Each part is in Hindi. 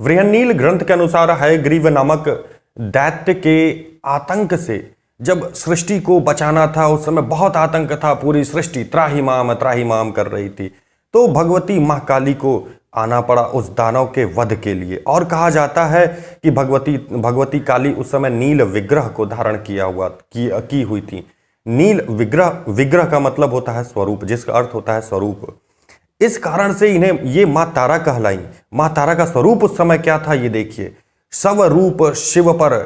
वृहन्नील ग्रंथ के अनुसार हयग्रीव नामक दैत्य के आतंक से जब सृष्टि को बचाना था, उस समय बहुत आतंक था, पूरी सृष्टि त्राहि माम कर रही थी, तो भगवती माँ काली को आना पड़ा उस दानव के वध के लिए। और कहा जाता है कि भगवती काली उस समय नील विग्रह को धारण की हुई थी। नील विग्रह का मतलब होता है स्वरूप, जिसका अर्थ होता है स्वरूप। इस कारण से इन्हें ये माँ तारा कहलाई। माँ तारा का स्वरूप उस समय क्या था, ये देखिए। स्वरूप शिव पर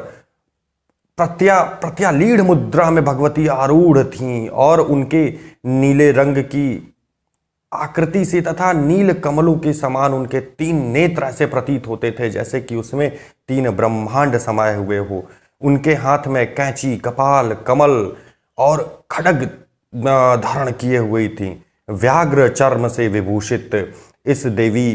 प्रत्यालीढ़ मुद्रा में भगवती आरूढ़ थीं और उनके नीले रंग की आकृति से तथा नील कमलों के समान उनके 3 नेत्र ऐसे प्रतीत होते थे जैसे कि उसमें 3 ब्रह्मांड समाये हुए हो। उनके हाथ में कैंची, कपाल, कमल और खड्ग धारण किए हुई थी। व्याघ्र चर्म से विभूषित इस देवी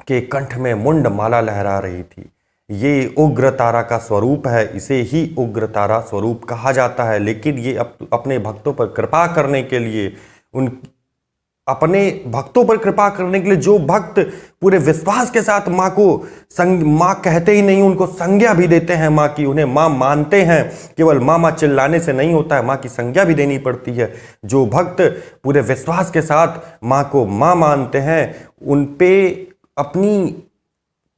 के कंठ में मुंड माला लहरा रही थी। ये उग्र तारा का स्वरूप है, इसे ही उग्र तारा स्वरूप कहा जाता है। लेकिन ये अपने भक्तों पर कृपा करने के लिए जो भक्त पूरे विश्वास के साथ माँ को माँ कहते ही नहीं, उनको संज्ञा भी देते हैं माँ की, उन्हें माँ मानते हैं। केवल माँ चिल्लाने से नहीं होता है, माँ की संज्ञा भी देनी पड़ती है। जो भक्त पूरे विश्वास के साथ माँ को माँ मानते हैं, उन पे अपनी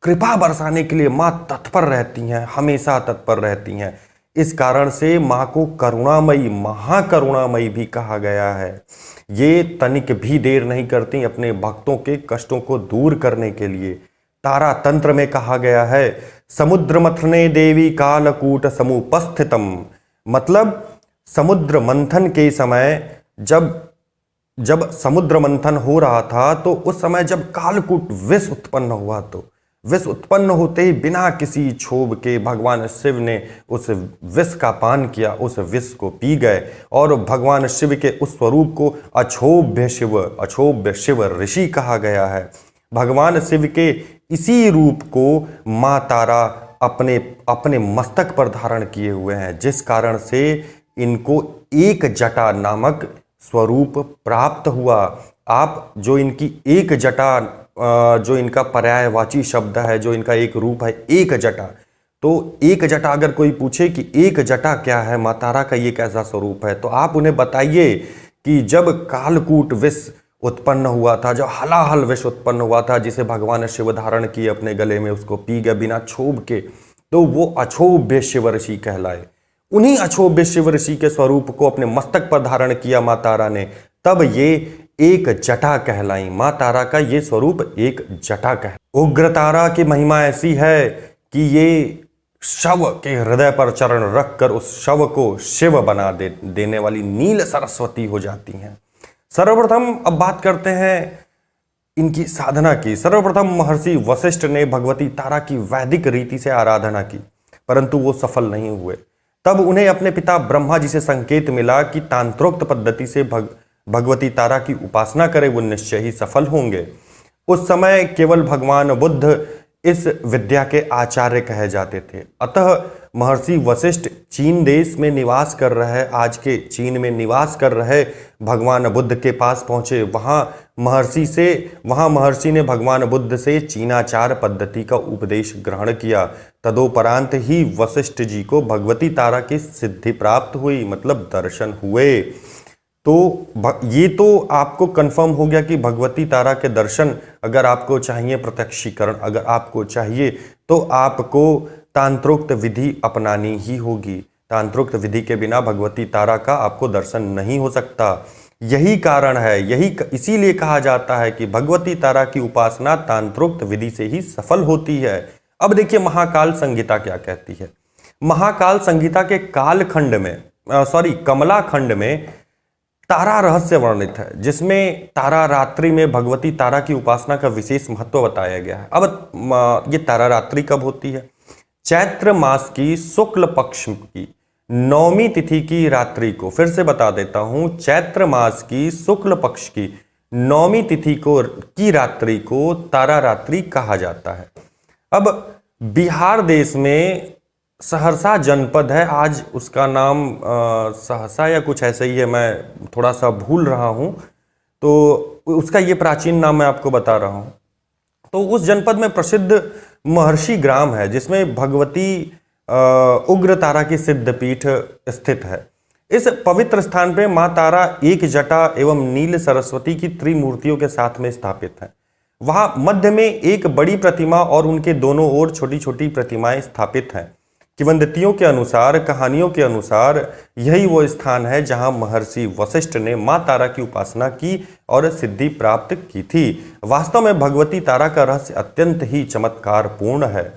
कृपा बरसाने के लिए माँ तत्पर रहती हैं, हमेशा तत्पर रहती हैं। इस कारण से माँ को करुणामयी, महाकरुणामयी भी कहा गया है। ये तनिक भी देर नहीं करती अपने भक्तों के कष्टों को दूर करने के लिए। तारा तंत्र में कहा गया है, समुद्र मथने देवी कालकूट समुपस्थितम, मतलब समुद्र मंथन के समय जब समुद्र मंथन हो रहा था, तो उस समय जब कालकूट विष उत्पन्न हुआ, तो विष उत्पन्न होते ही बिना किसी क्षोभ के भगवान शिव ने उस विष का पान किया, उस विष को पी गए और भगवान शिव के उस स्वरूप को अक्षोभ्य शिव ऋषि कहा गया है। भगवान शिव के इसी रूप को माँ तारा अपने मस्तक पर धारण किए हुए हैं, जिस कारण से इनको एक जटा नामक स्वरूप प्राप्त हुआ। आप जो इनकी एक जटा, जो इनका पर्यायवाची शब्द है, जो इनका एक रूप है एक जटा, तो एक जटा अगर कोई पूछे कि एक जटा क्या है, माँ तारा का ये कैसा स्वरूप है, तो आप उन्हें बताइए कि जब कालकूट विष उत्पन्न हुआ था, जब हलाहल विष उत्पन्न हुआ था, जिसे भगवान शिव धारण किए अपने गले में, उसको पी गए बिना क्षोभ के, तो वो अक्षोभ्य शिव ऋषि कहलाए। उन्हीं अक्षोभ्य शिव ऋषि के स्वरूप को अपने मस्तक पर धारण किया माँ तारा ने, तब ये एक जटा कहलाई। माँ तारा का ये स्वरूप एक जटा कहला। उग्र तारा की महिमा ऐसी है कि ये शव के हृदय पर चरण रखकर उस शव को शिव बना देने वाली नील सरस्वती हो जाती हैं। सर्वप्रथम अब बात करते हैं इनकी साधना की। सर्वप्रथम महर्षि वशिष्ठ ने भगवती तारा की वैदिक रीति से आराधना की, परंतु वो सफल नहीं हुए। तब उन्हें अपने पिता ब्रह्मा जी से संकेत मिला कि तांत्रोक्त पद्धति से भगवती तारा की उपासना करें, वो निश्चय ही सफल होंगे। उस समय केवल भगवान बुद्ध इस विद्या के आचार्य कहे जाते थे। अतः महर्षि वशिष्ठ चीन देश में निवास कर रहे, आज के चीन में निवास कर रहे भगवान बुद्ध के पास पहुंचे। वहां महर्षि ने भगवान बुद्ध से चीनाचार पद्धति का उपदेश ग्रहण किया। तदोपरांत ही वशिष्ठ जी को भगवती तारा की सिद्धि प्राप्त हुई, मतलब दर्शन हुए। तो ये तो आपको कंफर्म हो गया कि भगवती तारा के दर्शन अगर आपको चाहिए, प्रत्यक्षीकरण अगर आपको चाहिए, तो आपको तांत्रोक्त विधि अपनानी ही होगी। तांत्रोक्त विधि के बिना भगवती तारा का आपको दर्शन नहीं हो सकता। यही कारण है, इसीलिए कहा जाता है कि भगवती तारा की उपासना तांत्रोक्त विधि से ही सफल होती है। अब देखिए महाकाल संहिता क्या कहती है। महाकाल संहिता के कमला खंड में तारा रहस्य वर्णित है, जिसमें तारा रात्रि में भगवती तारा की उपासना का विशेष महत्व बताया गया है। अब ये तारा रात्रि कब होती है? चैत्र मास की शुक्ल पक्ष की 9वीं तिथि की रात्रि को, फिर से बता देता हूं, चैत्र मास की शुक्ल पक्ष की 9वीं तिथि की रात्रि को तारा रात्रि कहा जाता है। अब बिहार देश में सहरसा जनपद है, आज उसका नाम सहसा या कुछ ऐसा ही है, मैं थोड़ा सा भूल रहा हूं, तो उसका ये प्राचीन नाम मैं आपको बता रहा हूं। तो उस जनपद में प्रसिद्ध महर्षि ग्राम है, जिसमें भगवती उग्र तारा की सिद्धपीठ स्थित है। इस पवित्र स्थान पे मां तारा एक जटा एवं नील सरस्वती की त्रिमूर्तियों के साथ में स्थापित है। वहां मध्य में एक बड़ी प्रतिमा और उनके दोनों ओर छोटी छोटी प्रतिमाएं स्थापित हैं। किंवदंतियों के अनुसार, कहानियों के अनुसार यही वो स्थान है जहां महर्षि वशिष्ठ ने मां तारा की उपासना की और सिद्धि प्राप्त की थी। वास्तव में भगवती तारा का रहस्य अत्यंत ही चमत्कारपूर्ण है।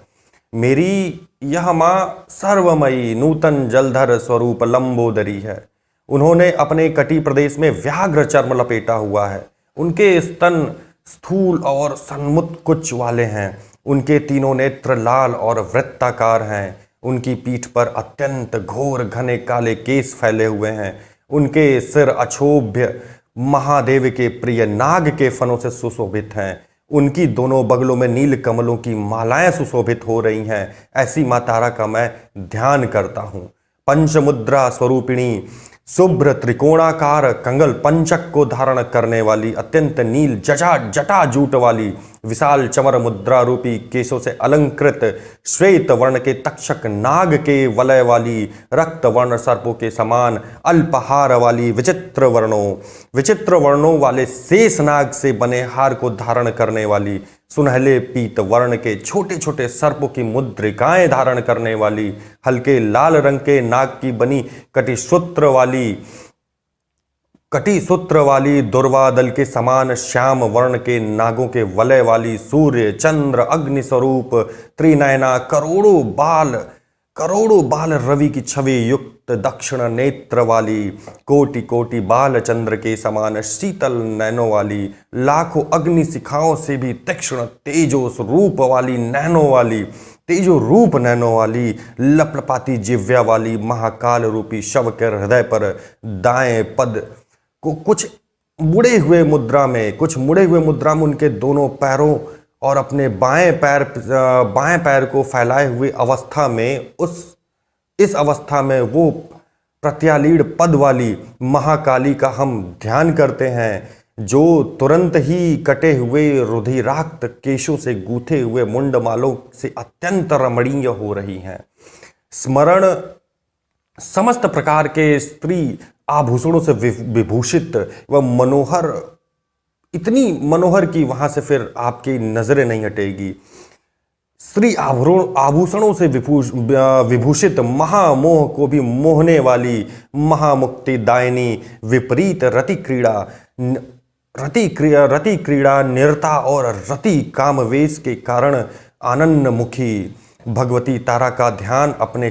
मेरी यह मां सर्वमयी नूतन जलधर स्वरूप लंबोदरी है। उन्होंने अपने कटी प्रदेश में व्याघ्र चर्म लपेटा हुआ है। उनके स्तन स्थूल और सन्मुख कुच वाले हैं। उनके तीनों नेत्र लाल और वृत्ताकार हैं। उनकी पीठ पर अत्यंत घोर घने काले केस फैले हुए हैं। उनके सिर अक्षोभ्य महादेव के प्रिय नाग के फनों से सुशोभित हैं। उनकी दोनों बगलों में नील कमलों की मालाएं सुशोभित हो रही हैं। ऐसी मां तारा का मैं ध्यान करता हूं। पंचमुद्रा स्वरूपिणी, शुभ्र त्रिकोणाकार कंगल पंचक को धारण करने वाली, अत्यंत नील जटा जूट वाली, विशाल चमर मुद्रा रूपी केशों से अलंकृत, श्वेत वर्ण के तक्षक नाग के वलय वाली, रक्त वर्ण सर्पों के समान अल्पहार वाली, विचित्र वर्णों वाले शेष नाग से बने हार को धारण करने वाली, सुनहले पीत वर्ण के छोटे छोटे सर्पों की मुद्रिकाएं धारण करने वाली, हल्के लाल रंग के नाग की बनी कटिसूत्र वाली, दुर्वादल के समान श्याम वर्ण के नागों के वलय वाली, सूर्य चंद्र अग्नि स्वरूप त्रिनयना, करोड़ों बाल रवि की छवि युक्त दक्षिण नेत्र वाली, कोटि कोटि बाल चंद्र के समान शीतल नैनों वाली, लाखों अग्नि शिखाओं से भी तीक्ष्ण तेजो रूप नैनों वाली, लपलपाती जिव्या वाली, महाकाल रूपी शव के हृदय पर दाएं पद को कुछ मुड़े हुए मुद्रा में उनके दोनों पैरों और अपने बाएं पैर को फैलाए हुए अवस्था में, इस अवस्था में वो प्रत्यालीड़ पद वाली महाकाली का हम ध्यान करते हैं, जो तुरंत ही कटे हुए रुधिराक्त केशों से गूथे हुए मुंडमालों से अत्यंत रमणीय हो रही हैं। स्मरण समस्त प्रकार के स्त्री आभूषणों से विभूषित व मनोहर, इतनी मनोहर कि वहां से फिर आपकी नजरें नहीं हटेगी। स्त्री आभूषणों से विभूषित, महामोह को भी मोहने वाली, महामुक्ति दायिनी, विपरीत रति क्रीड़ा निरता और रति कामवेश के कारण आनंदमुखी भगवती तारा का ध्यान अपने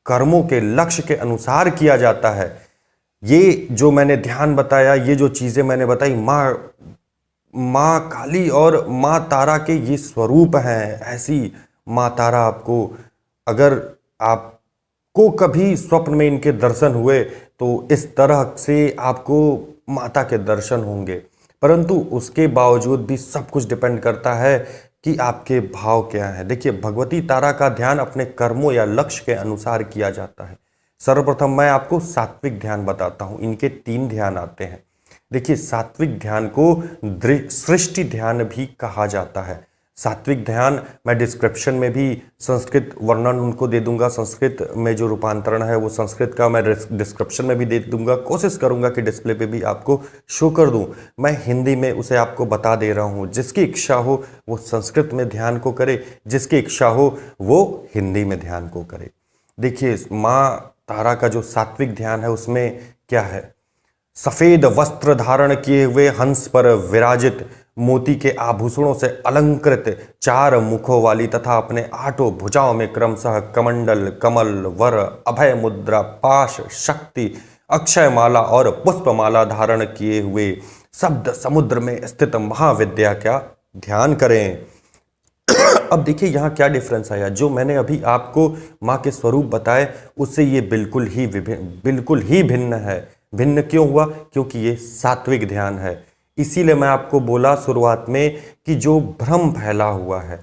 कर्मों के लक्ष्य के अनुसार किया जाता है। ये जो मैंने ध्यान बताया, ये जो चीजें मैंने बताई, माँ काली और माँ तारा के ये स्वरूप हैं। ऐसी माँ तारा आपको, अगर आपको कभी स्वप्न में इनके दर्शन हुए तो इस तरह से आपको माता के दर्शन होंगे। परंतु उसके बावजूद भी सब कुछ डिपेंड करता है कि आपके भाव क्या है। देखिए, भगवती तारा का ध्यान अपने कर्मों या लक्ष्य के अनुसार किया जाता है। सर्वप्रथम मैं आपको सात्विक ध्यान बताता हूं। इनके 3 ध्यान आते हैं। देखिए, सात्विक ध्यान को सृष्टि ध्यान भी कहा जाता है। सात्विक ध्यान मैं डिस्क्रिप्शन में भी संस्कृत वर्णन उनको दे दूंगा। संस्कृत में जो रूपांतरण है वो संस्कृत का मैं डिस्क्रिप्शन में भी दे दूंगा। कोशिश करूंगा कि डिस्प्ले पे भी आपको शो कर दूं। मैं हिंदी में उसे आपको बता दे रहा हूं। जिसकी इच्छा हो वो संस्कृत में ध्यान को करे, जिसकी इच्छा हो वो हिंदी में ध्यान को करे। देखिए, माँ तारा का जो सात्विक ध्यान है उसमें क्या है? सफेद वस्त्र धारण किए हुए हंस पर विराजित, मोती के आभूषणों से अलंकृत, 4 मुखों वाली तथा अपने 8 भुजाओं में क्रमशः कमंडल, कमल, वर, अभय मुद्रा, पाश, शक्ति, अक्षय माला और पुष्पमाला धारण किए हुए शब्द समुद्र में स्थित महाविद्या का ध्यान करें। अब देखिए यहाँ क्या डिफरेंस आया। जो मैंने अभी आपको माँ के स्वरूप बताए उससे ये बिल्कुल ही भिन्न है। भिन्न क्यों हुआ? क्योंकि ये सात्विक ध्यान है। इसीलिए मैं आपको बोला शुरुआत में कि जो भ्रम फैला हुआ है,